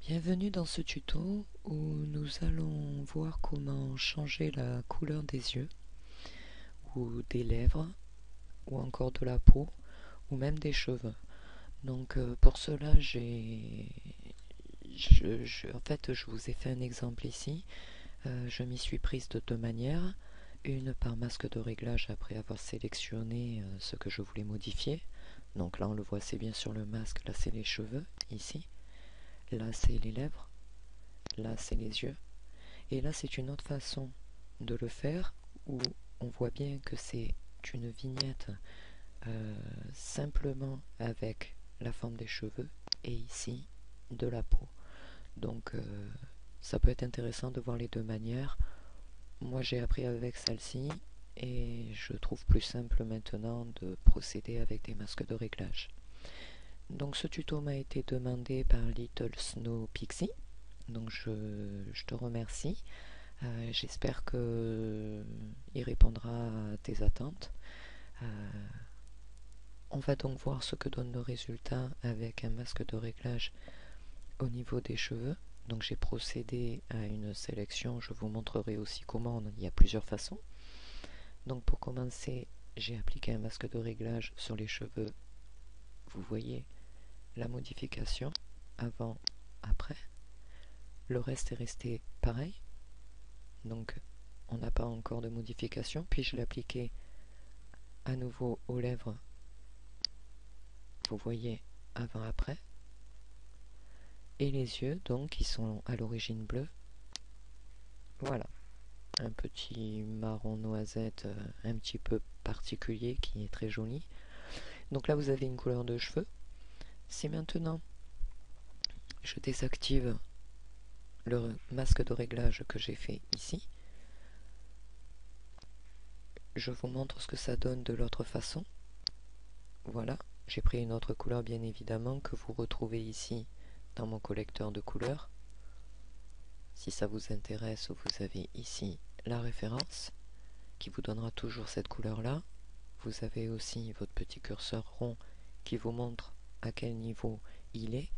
Bienvenue dans ce tuto où nous allons voir comment changer la couleur des yeux ou des lèvres ou encore de la peau ou même des cheveux. Donc pour cela en fait je vous ai fait un exemple ici. Je m'y suis prise de deux manières. Une par masque de réglage après avoir sélectionné ce que je voulais modifier. Donc là on le voit, c'est bien sur le masque, là c'est les cheveux ici, là c'est les lèvres, là c'est les yeux. Et là, c'est une autre façon de le faire où on voit bien que c'est une vignette simplement avec la forme des cheveux et ici de la peau. Donc, ça peut être intéressant de voir les deux manières. Moi, j'ai appris avec celle-ci et je trouve plus simple maintenant de procéder avec des masques de réglage. Donc, ce tuto m'a été demandé par Little Snow Pixie. Donc, je te remercie. J'espère qu'il répondra à tes attentes. On va donc voir ce que donne le résultat avec un masque de réglage au niveau des cheveux. Donc j'ai procédé à une sélection, je vous montrerai aussi comment, il y a plusieurs façons. Donc pour commencer, j'ai appliqué un masque de réglage sur les cheveux. Vous voyez la modification avant, après. Le reste est resté pareil. Donc on n'a pas encore de modification. Puis je l'ai appliqué à nouveau aux lèvres. Vous voyez avant-après. Et les yeux, donc, qui sont à l'origine bleus. Voilà. Un petit marron noisette un petit peu particulier qui est très joli. Donc là, vous avez une couleur de cheveux. Si maintenant, je désactive le masque de réglage que j'ai fait ici, je vous montre ce que ça donne de l'autre façon. Voilà. J'ai pris une autre couleur, bien évidemment, que vous retrouvez ici dans mon collecteur de couleurs. Si ça vous intéresse, vous avez ici la référence qui vous donnera toujours cette couleur-là. Vous avez aussi votre petit curseur rond qui vous montre à quel niveau il est.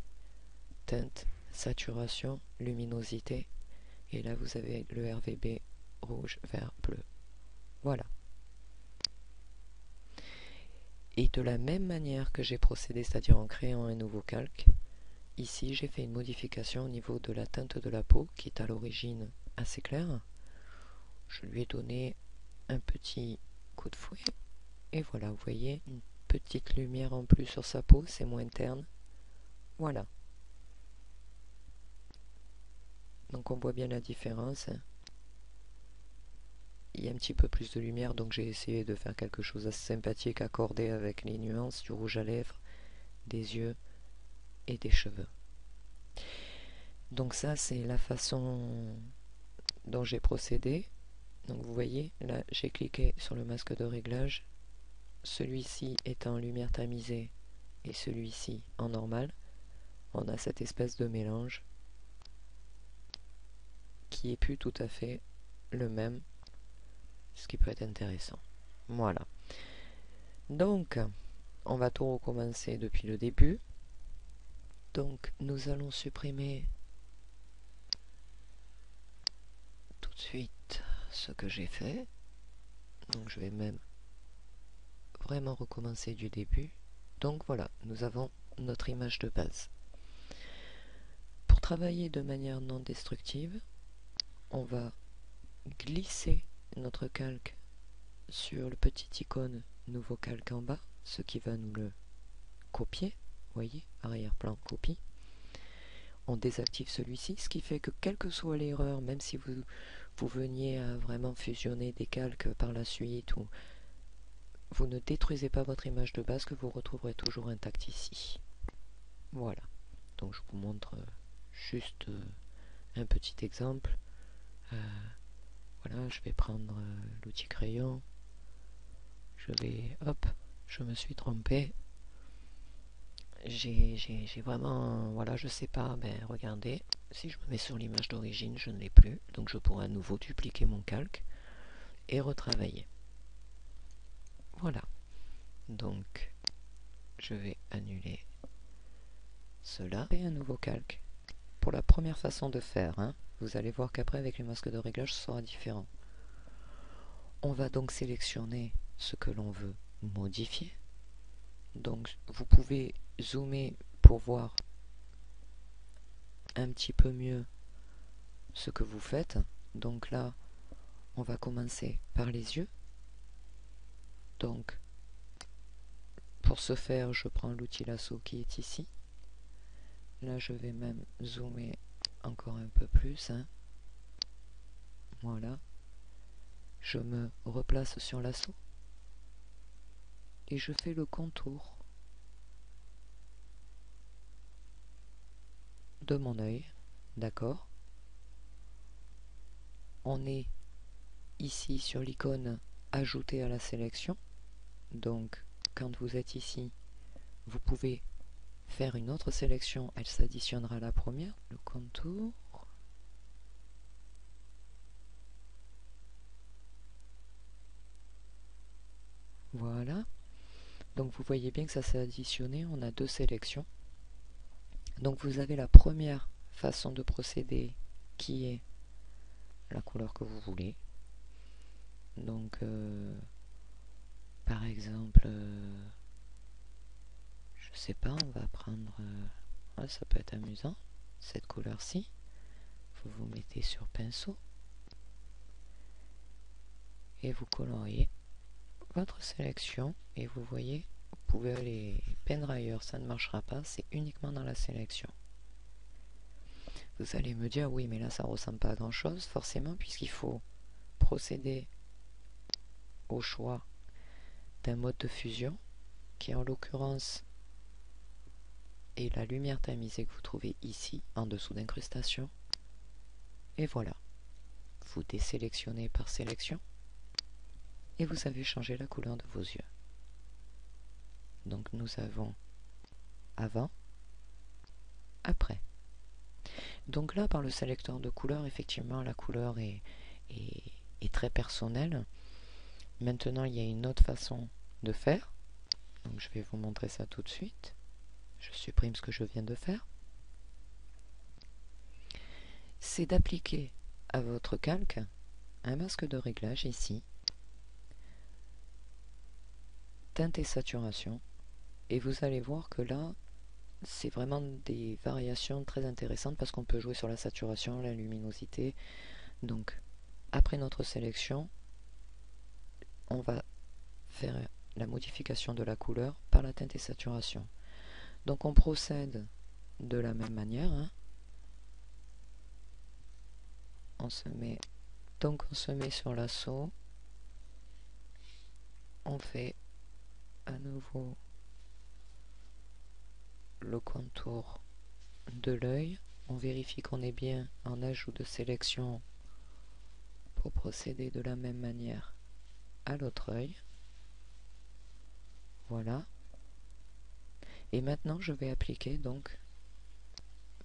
Teinte, saturation, luminosité. Et là, vous avez le RVB rouge, vert, bleu. Voilà. Et de la même manière que j'ai procédé, c'est-à-dire en créant un nouveau calque, ici j'ai fait une modification au niveau de la teinte de la peau qui est à l'origine assez claire. Je lui ai donné un petit coup de fouet et voilà, vous voyez une petite lumière en plus sur sa peau, c'est moins terne. Voilà. Donc on voit bien la différence. Il y a un petit peu plus de lumière, donc j'ai essayé de faire quelque chose d'assez sympathique accordé avec les nuances du rouge à lèvres, des yeux et des cheveux. Donc ça c'est la façon dont j'ai procédé. Donc vous voyez, là j'ai cliqué sur le masque de réglage. Celui-ci est en lumière tamisée et celui-ci en normal. On a cette espèce de mélange qui est plus tout à fait le même, ce qui peut être intéressant. Voilà. Donc, on va tout recommencer depuis le début. Donc, nous allons supprimer tout de suite ce que j'ai fait. Donc, je vais même vraiment recommencer du début. Donc, voilà, nous avons notre image de base. Pour travailler de manière non destructive, on va glisser notre calque sur le petit icône nouveau calque en bas, ce qui va nous le copier. Voyez, arrière-plan copie. On désactive celui-ci, ce qui fait que quelle que soit l'erreur, même si vous veniez à vraiment fusionner des calques par la suite, ou vous ne détruisez pas votre image de base, que vous retrouverez toujours intacte ici. Voilà. Donc je vous montre juste un petit exemple. Voilà, je vais prendre l'outil crayon. Je vais, hop, je me suis trompé. J'ai vraiment, voilà, je sais pas, ben regardez, si je me mets sur l'image d'origine, je ne l'ai plus, donc je pourrais à nouveau dupliquer mon calque et retravailler. Voilà, donc je vais annuler cela et un nouveau calque pour la première façon de faire, hein. Vous allez voir qu'après avec les masques de réglage ce sera différent. On va donc sélectionner ce que l'on veut modifier. Donc vous pouvez zoomer pour voir un petit peu mieux ce que vous faites. Donc là, on va commencer par les yeux. Donc, pour ce faire, je prends l'outil lasso qui est ici. Là, je vais même zoomer encore un peu plus, hein. Voilà. Je me replace sur lasso et je fais le contour de mon œil. D'accord. On est ici sur l'icône ajouter à la sélection. Donc, quand vous êtes ici, vous pouvez faire une autre sélection, elle s'additionnera à la première, le contour. Voilà. Donc vous voyez bien que ça s'est additionné, on a deux sélections. Donc vous avez la première façon de procéder qui est la couleur que vous voulez. Donc par exemple, je sais pas, on va prendre, ouais, ça peut être amusant, cette couleur-ci. Vous vous mettez sur pinceau et vous coloriez votre sélection et vous voyez, vous pouvez aller peindre ailleurs, ça ne marchera pas, c'est uniquement dans la sélection. Vous allez me dire, oui, mais là ça ressemble pas à grand chose, forcément, puisqu'il faut procéder au choix d'un mode de fusion, qui en l'occurrence est la lumière tamisée que vous trouvez ici, en dessous d'incrustation. Et voilà, vous désélectionnez par sélection, et vous avez changé la couleur de vos yeux. Donc nous avons avant, après. Donc là, par le sélecteur de couleurs, effectivement, la couleur est très personnelle. Maintenant, il y a une autre façon de faire. Donc je vais vous montrer ça tout de suite. Je supprime ce que je viens de faire. C'est d'appliquer à votre calque un masque de réglage ici, teinte et saturation, et vous allez voir que là, c'est vraiment des variations très intéressantes parce qu'on peut jouer sur la saturation, la luminosité. Donc, après notre sélection, on va faire la modification de la couleur par la teinte et saturation. Donc, on procède de la même manière, hein. On se met sur lasso, on fait à nouveau le contour de l'œil, on vérifie qu'on est bien en ajout de sélection pour procéder de la même manière à l'autre œil. Voilà. Et maintenant je vais appliquer donc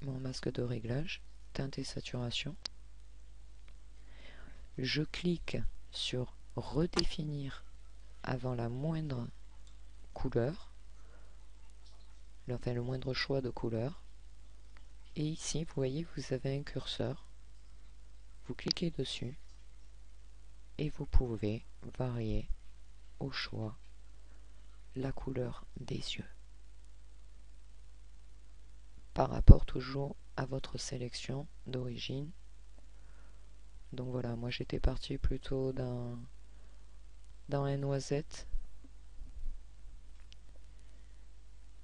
mon masque de réglage, teinte et saturation. Je clique sur redéfinir avant la moindre couleur, enfin le moindre choix de couleur. Et ici, vous voyez, vous avez un curseur. Vous cliquez dessus et vous pouvez varier au choix la couleur des yeux par rapport toujours à votre sélection d'origine. Donc voilà, moi j'étais parti plutôt dans un noisette.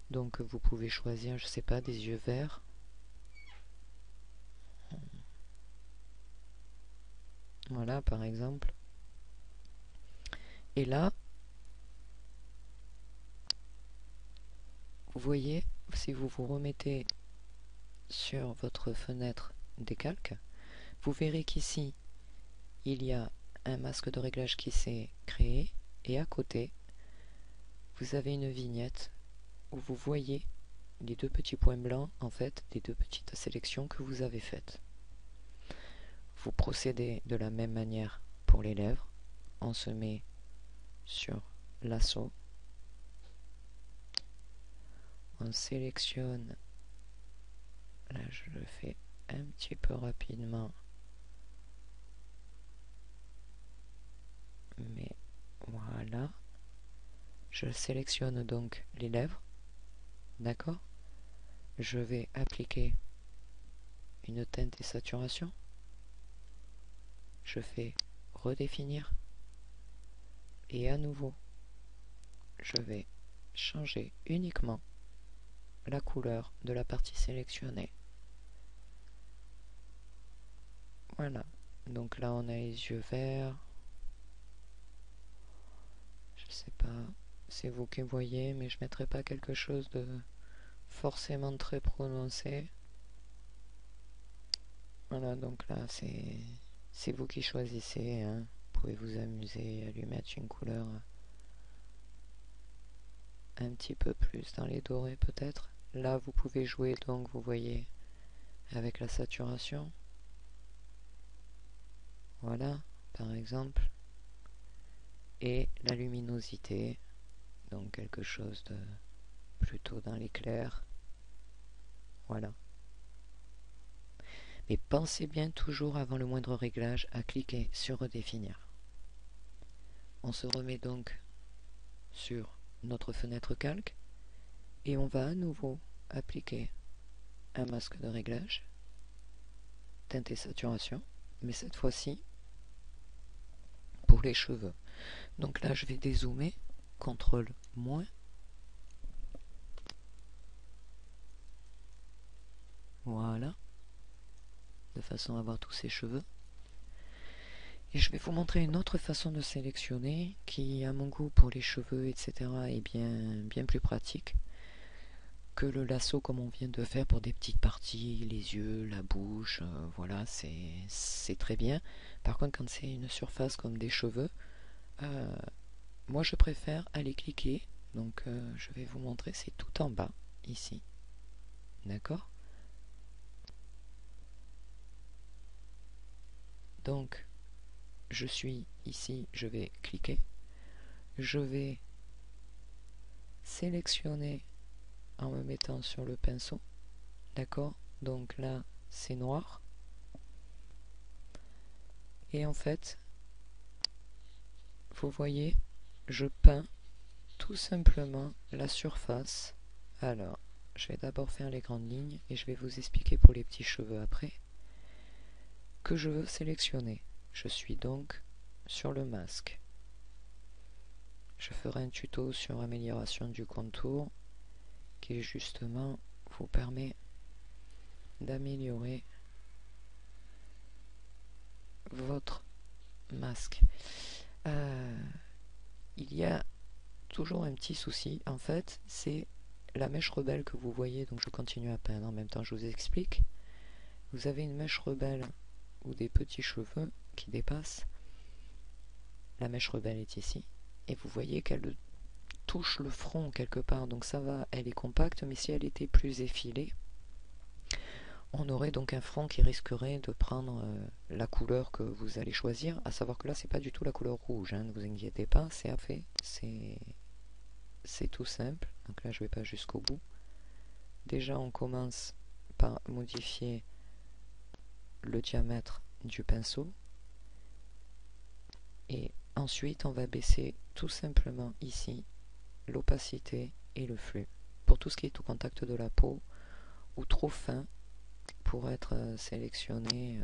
Donc vous pouvez choisir, je sais pas, des yeux verts. Voilà, par exemple. Et là, vous voyez, si vous vous remettez sur votre fenêtre des calques, vous verrez qu'ici, il y a un masque de réglage qui s'est créé et à côté, vous avez une vignette où vous voyez les deux petits points blancs, en fait, des deux petites sélections que vous avez faites. Vous procédez de la même manière pour les lèvres. On se met sur lasso. On sélectionne, là je le fais un petit peu rapidement. Mais voilà. Je sélectionne donc les lèvres. D'accord? Je vais appliquer une teinte et saturation. Je fais redéfinir. Et à nouveau, je vais changer uniquement la couleur de la partie sélectionnée. Voilà. Donc là, on a les yeux verts. Je sais pas, c'est vous qui voyez, mais je mettrai pas quelque chose de forcément très prononcé. Voilà, donc là, c'est vous qui choisissez, hein. Vous pouvez vous amuser à lui mettre une couleur un petit peu plus dans les dorés peut-être. Là, vous pouvez jouer, donc vous voyez, avec la saturation. Voilà, par exemple. Et la luminosité, donc quelque chose de plutôt dans l'éclair. Voilà. Mais pensez bien toujours avant le moindre réglage à cliquer sur redéfinir. On se remet donc sur notre fenêtre calque et on va à nouveau appliquer un masque de réglage, teinte et saturation, mais cette fois-ci pour les cheveux. Donc là je vais dézoomer, CTRL moins. Voilà, de façon à avoir tous ces cheveux. Et je vais vous montrer une autre façon de sélectionner qui, à mon goût, pour les cheveux, etc., est bien plus pratique que le lasso comme on vient de faire pour des petites parties, les yeux, la bouche, voilà, c'est très bien. Par contre, quand c'est une surface comme des cheveux, moi je préfère aller cliquer. Donc je vais vous montrer, c'est tout en bas, ici. D'accord? Donc, je suis ici, je vais cliquer. Je vais sélectionner en me mettant sur le pinceau. D'accord? Donc là, c'est noir. Et en fait, vous voyez, je peins tout simplement la surface. Alors, je vais d'abord faire les grandes lignes et je vais vous expliquer pour les petits cheveux après que je veux sélectionner. Je suis donc sur le masque. Je ferai un tuto sur amélioration du contour qui justement vous permet d'améliorer votre masque. Il y a toujours un petit souci, en fait, c'est la mèche rebelle que vous voyez, donc je continue à peindre en même temps, je vous explique. Vous avez une mèche rebelle ou des petits cheveux qui dépassent. La mèche rebelle est ici, et vous voyez qu'elle touche le front quelque part, donc ça va, elle est compacte, mais si elle était plus effilée, on aurait donc un front qui risquerait de prendre la couleur que vous allez choisir, à savoir que là c'est pas du tout la couleur rouge, hein, ne vous inquiétez pas, c'est fait, c'est tout simple. Donc là je vais pas jusqu'au bout. Déjà on commence par modifier le diamètre du pinceau et ensuite on va baisser tout simplement ici l'opacité et le flux pour tout ce qui est au contact de la peau ou trop fin pour être sélectionné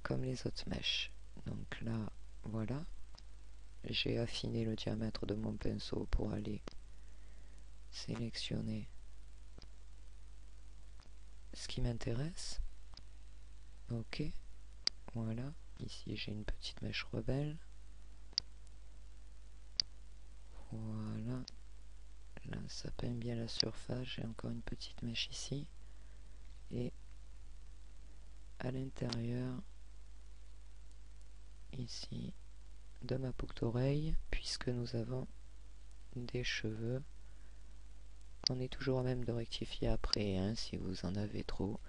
comme les autres mèches. Donc là voilà, j'ai affiné le diamètre de mon pinceau pour aller sélectionner ce qui m'intéresse. Ok, voilà, ici j'ai une petite mèche rebelle. Voilà, là ça peint bien la surface, j'ai encore une petite mèche ici. Et à l'intérieur, ici, de ma boucle d'oreille, puisque nous avons des cheveux. On est toujours à même de rectifier après, hein, si vous en avez trop.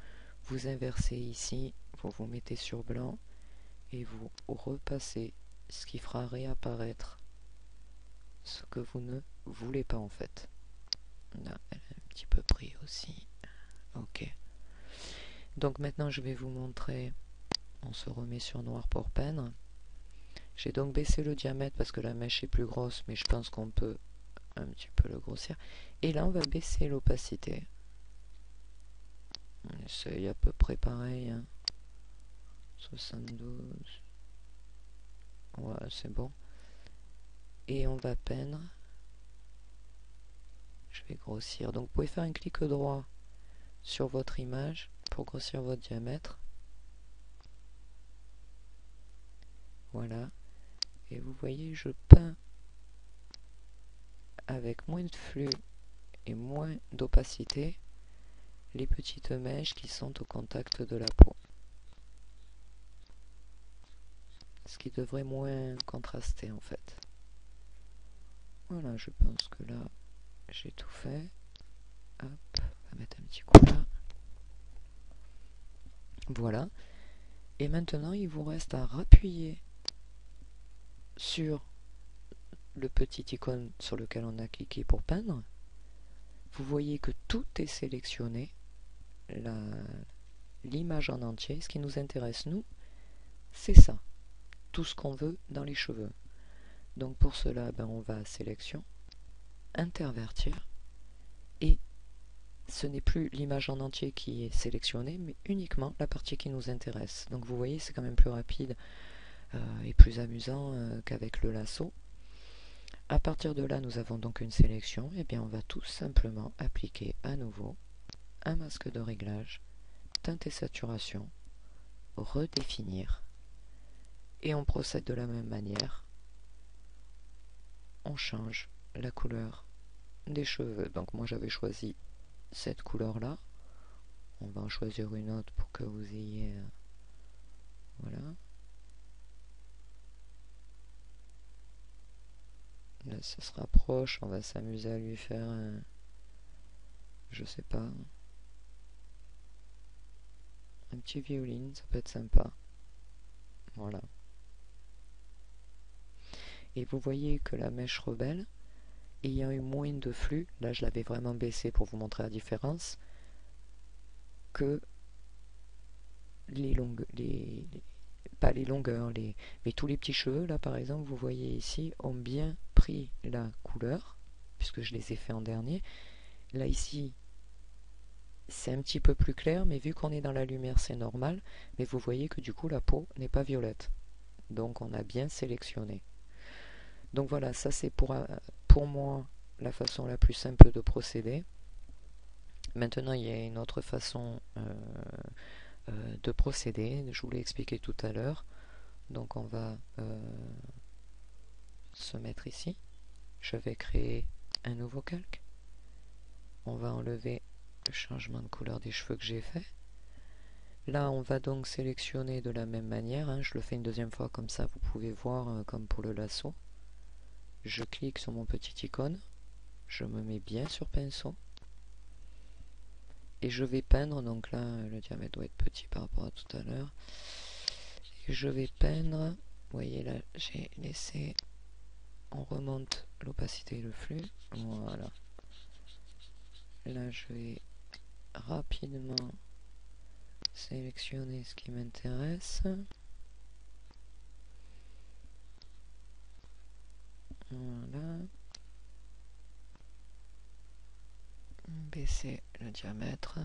Vous inversez ici, vous vous mettez sur blanc et vous repassez, ce qui fera réapparaître ce que vous ne voulez pas en fait. Là, elle a un petit peu pris aussi. Ok. Donc maintenant je vais vous montrer, on se remet sur noir pour peindre. J'ai donc baissé le diamètre parce que la mèche est plus grosse, mais je pense qu'on peut un petit peu le grossir. Et là on va baisser l'opacité. On essaye à peu près pareil, hein. 72. Ouais, c'est bon. Et on va peindre. Je vais grossir. Donc vous pouvez faire un clic droit sur votre image pour grossir votre diamètre. Voilà. Et vous voyez, je peins avec moins de flux et moins d'opacité les petites mèches qui sont au contact de la peau. Ce qui devrait moins contraster en fait. Voilà, je pense que là, j'ai tout fait. Hop, on va mettre un petit coup là. Voilà. Et maintenant, il vous reste à rappuyer sur le petit icône sur lequel on a cliqué pour peindre. Vous voyez que tout est sélectionné. L'image en entier. Ce qui nous intéresse, nous, c'est ça. Tout ce qu'on veut dans les cheveux. Donc pour cela, on va à sélection, intervertir, et ce n'est plus l'image en entier qui est sélectionnée, mais uniquement la partie qui nous intéresse. Donc vous voyez, c'est quand même plus rapide et plus amusant qu'avec le lasso. À partir de là, nous avons donc une sélection, et bien on va tout simplement appliquer à nouveau un masque de réglage, teinte et saturation, redéfinir, et on procède de la même manière. On change la couleur des cheveux. Donc moi j'avais choisi cette couleur là. On va en choisir une autre pour que vous ayez voilà. Là ça se rapproche, on va s'amuser à lui faire je sais pas, un petit violine, ça peut être sympa. Voilà. Et vous voyez que la mèche rebelle, ayant eu moins de flux, là je l'avais vraiment baissé pour vous montrer la différence, que les longues, pas les longueurs, mais tous les petits cheveux, là par exemple, vous voyez ici, ont bien pris la couleur, puisque je les ai fait en dernier. Là ici, c'est un petit peu plus clair, mais vu qu'on est dans la lumière, c'est normal. Mais vous voyez que du coup, la peau n'est pas violette. Donc on a bien sélectionné. Donc voilà, ça c'est pour moi la façon la plus simple de procéder. Maintenant, il y a une autre façon de procéder. Je vous l'ai expliqué tout à l'heure. Donc on va se mettre ici. Je vais créer un nouveau calque. On va enlever le changement de couleur des cheveux que j'ai fait. Là, on va donc sélectionner de la même manière. Hein. Je le fais une deuxième fois comme ça, vous pouvez voir comme pour le lasso. Je clique sur mon petit icône. Je me mets bien sur pinceau. Et je vais peindre. Donc là, le diamètre doit être petit par rapport à tout à l'heure. Et je vais peindre. Vous voyez là, j'ai laissé. On remonte l'opacité et le flux. Voilà. Là, je vais rapidement sélectionner ce qui m'intéresse. Voilà. Baisser le diamètre.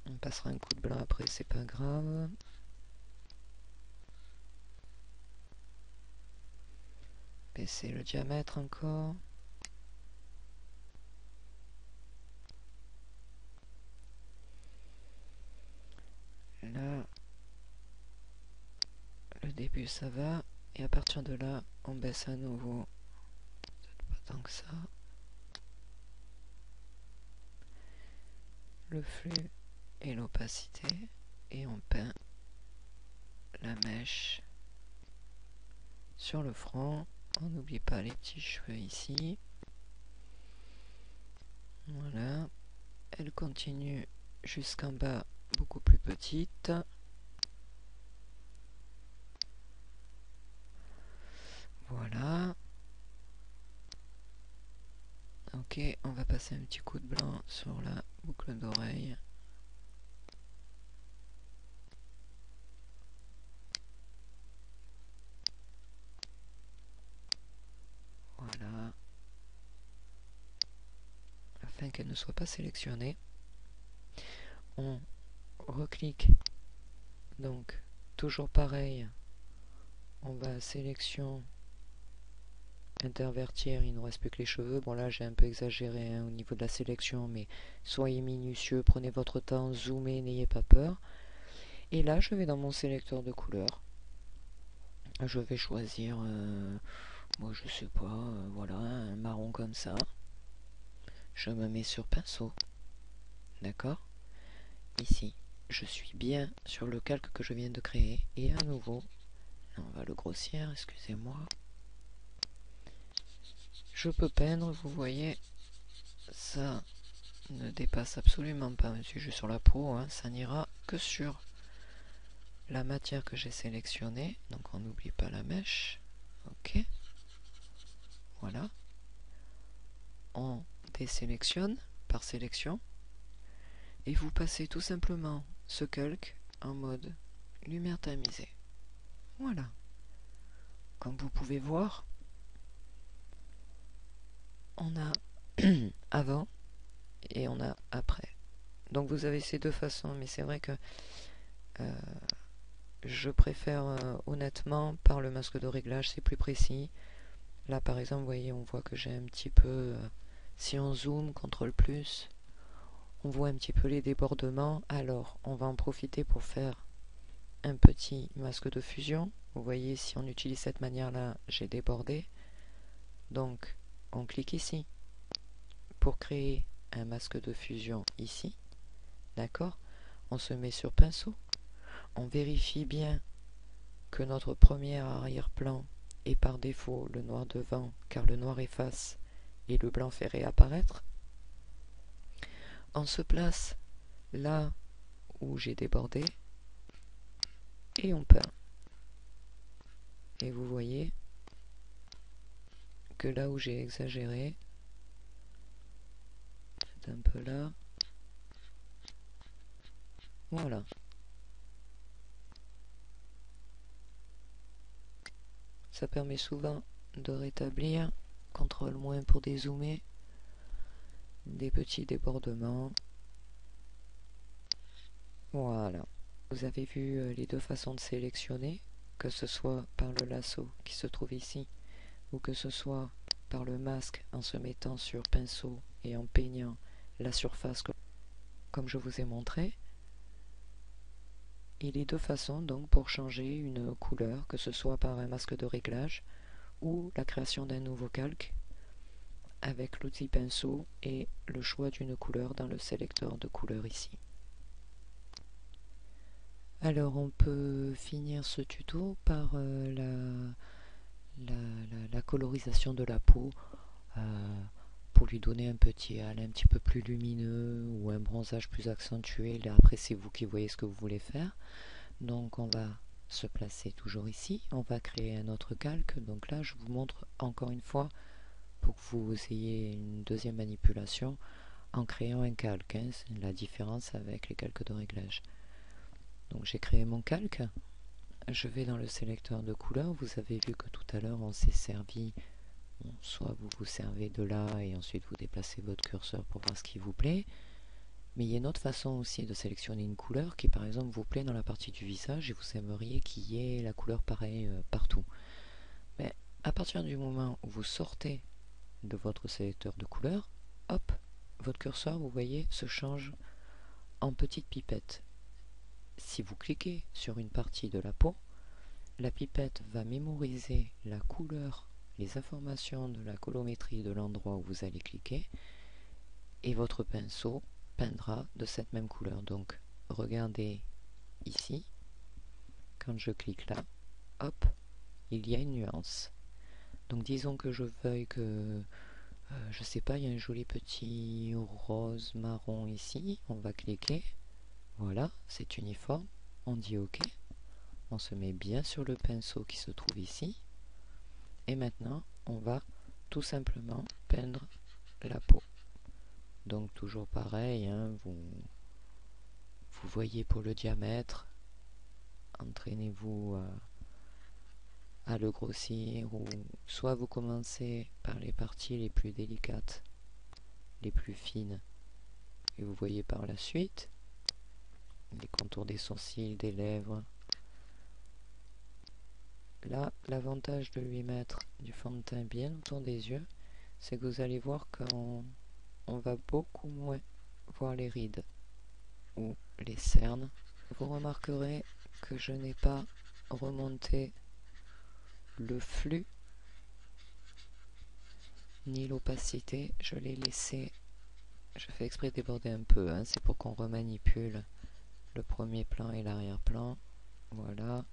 On passera un coup de blanc après, c'est pas grave. Baisser le diamètre encore. Là, le début ça va. Et à partir de là, on baisse à nouveau. Peut-être pas tant que ça. Le flux et l'opacité. Et on peint la mèche sur le front. On n'oublie pas les petits cheveux ici. Voilà. Elle continue jusqu'en bas, beaucoup plus petite. Voilà. Ok, on va passer un petit coup de blanc sur la boucle d'oreille. Voilà. Afin qu'elle ne soit pas sélectionnée, on reclique. Donc, toujours pareil, on va à sélection, intervertir, il ne nous reste plus que les cheveux. Bon là j'ai un peu exagéré au niveau de la sélection, mais soyez minutieux, prenez votre temps, zoomez, n'ayez pas peur. Et là je vais dans mon sélecteur de couleurs. Je vais choisir, moi je sais pas, voilà, un marron comme ça. Je me mets sur pinceau, d'accord. Ici, je suis bien sur le calque que je viens de créer. Et à nouveau, on va le grossir, excusez-moi. Je peux peindre, vous voyez, ça ne dépasse absolument pas un sujet sur la peau, hein, ça n'ira que sur la matière que j'ai sélectionnée. Donc on n'oublie pas la mèche, ok, voilà. On désélectionne par sélection et vous passez tout simplement ce calque en mode lumière tamisée. Voilà. Comme vous pouvez voir, on a avant et on a après. Donc vous avez ces deux façons, mais c'est vrai que je préfère honnêtement par le masque de réglage, c'est plus précis. Là par exemple, vous voyez, on voit que j'ai un petit peu, si on zoome, CTRL+, on voit un petit peu les débordements. Alors on va en profiter pour faire un petit masque de fusion. Vous voyez, si on utilise cette manière-là, j'ai débordé. Donc on clique ici pour créer un masque de fusion ici. D'accord? On se met sur pinceau. On vérifie bien que notre premier arrière-plan est par défaut le noir devant, car le noir efface et le blanc fait réapparaître. On se place là où j'ai débordé et on peint. Et vous voyez que là où j'ai exagéré, c'est un peu là. Voilà. Ça permet souvent de rétablir, CTRL- pour dézoomer, des petits débordements. Voilà. Vous avez vu les deux façons de sélectionner, que ce soit par le lasso qui se trouve ici, ou que ce soit par le masque en se mettant sur pinceau et en peignant la surface comme je vous ai montré. Et les deux façons donc pour changer une couleur, que ce soit par un masque de réglage ou la création d'un nouveau calque avec l'outil pinceau et le choix d'une couleur dans le sélecteur de couleurs ici. Alors on peut finir ce tuto par la colorisation de la peau pour lui donner un petit halo un petit peu plus lumineux ou un bronzage plus accentué. Là après c'est vous qui voyez ce que vous voulez faire. Donc on va se placer toujours ici, on va créer un autre calque. Donc là je vous montre encore une fois pour que vous ayez une deuxième manipulation en créant un calque, hein. C'est la différence avec les calques de réglage. Donc j'ai créé mon calque, je vais dans le sélecteur de couleurs. Vous avez vu que tout à l'heure on s'est servi, bon, soit vous vous servez de là et ensuite vous déplacez votre curseur pour voir ce qui vous plaît, mais il y a une autre façon aussi de sélectionner une couleur qui par exemple vous plaît dans la partie du visage et vous aimeriez qu'il y ait la couleur pareille partout. Mais à partir du moment où vous sortez de votre sélecteur de couleurs, hop, votre curseur, vous voyez, se change en petite pipette. Si vous cliquez sur une partie de la peau, la pipette va mémoriser la couleur, les informations de la colorimétrie de l'endroit où vous allez cliquer, et votre pinceau peindra de cette même couleur. Donc regardez ici, quand je clique là, hop, il y a une nuance. Donc disons que je veuille que, je sais pas, il y a un joli petit rose marron ici, on va cliquer, voilà, c'est uniforme, on dit OK, on se met bien sur le pinceau qui se trouve ici, et maintenant on va tout simplement peindre la peau. Donc toujours pareil, hein, vous voyez pour le diamètre, entraînez-vous à le grossir, ou soit vous commencez par les parties les plus délicates, les plus fines, et vous voyez par la suite les contours des sourcils, des lèvres. Là, l'avantage de lui mettre du fond de teint bien autour des yeux, c'est que vous allez voir qu'on va beaucoup moins voir les rides ou les cernes. Vous remarquerez que je n'ai pas remonté le flux ni l'opacité, je l'ai laissé, je fais exprès de déborder un peu, hein, c'est pour qu'on remanipule le premier plan et l'arrière-plan. Voilà,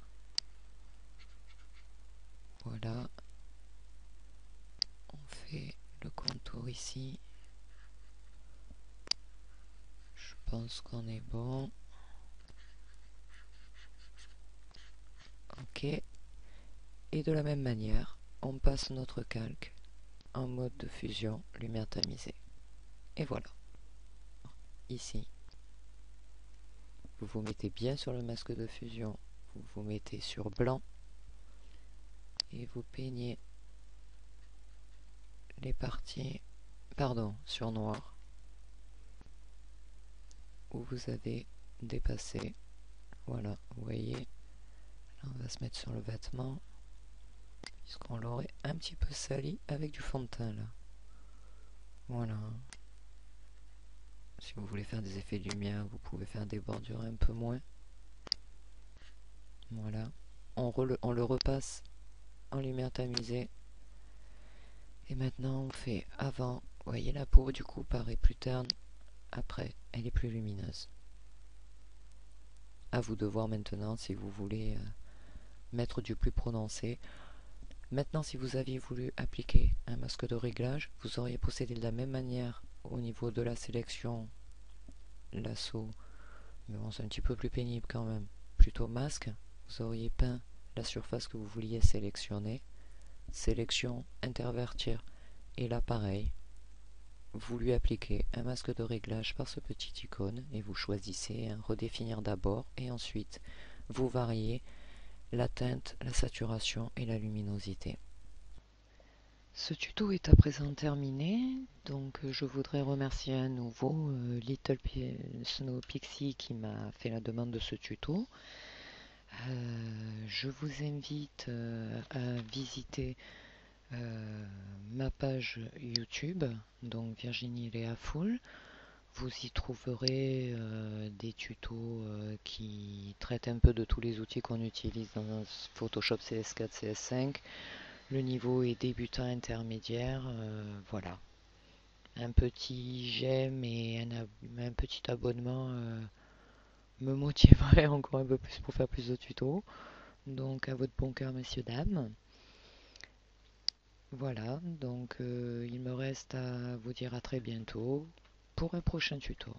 voilà, on fait le contour ici, je pense qu'on est bon. Ok, et de la même manière, on passe notre calque en mode de fusion, lumière tamisée. Et voilà, ici, vous vous mettez bien sur le masque de fusion, vous vous mettez sur blanc et vous peignez les parties, pardon, sur noir, où vous avez dépassé. Voilà, vous voyez, là on va se mettre sur le vêtement, puisqu'on l'aurait un petit peu sali avec du fond de teint là. Voilà. Si vous voulez faire des effets de lumière, vous pouvez faire des bordures un peu moins. Voilà. On le repasse en lumière tamisée. Et maintenant on fait avant. Vous voyez, la peau du coup paraît plus terne. Après, elle est plus lumineuse. À vous de voir maintenant si vous voulez mettre du plus prononcé. Maintenant, si vous aviez voulu appliquer un masque de réglage, vous auriez procédé de la même manière au niveau de la sélection, lasso, mais bon, c'est un petit peu plus pénible quand même. Plutôt masque, vous auriez peint la surface que vous vouliez sélectionner, sélection, intervertir, et là pareil, vous lui appliquez un masque de réglage par ce petit icône et vous choisissez un redéfinir d'abord et ensuite vous variez la teinte, la saturation et la luminosité. Ce tuto est à présent terminé, donc je voudrais remercier à nouveau Little Snow Pixie qui m'a fait la demande de ce tuto. Je vous invite à visiter ma page YouTube, donc Virginie Léa Full. Vous y trouverez des tutos qui traitent un peu de tous les outils qu'on utilise dans Photoshop CS4, CS5. Le niveau est débutant intermédiaire. Voilà. Un petit j'aime et un petit abonnement me motiverait encore un peu plus pour faire plus de tutos. Donc à votre bon cœur, messieurs, dames. Voilà, donc il me reste à vous dire à très bientôt pour un prochain tuto.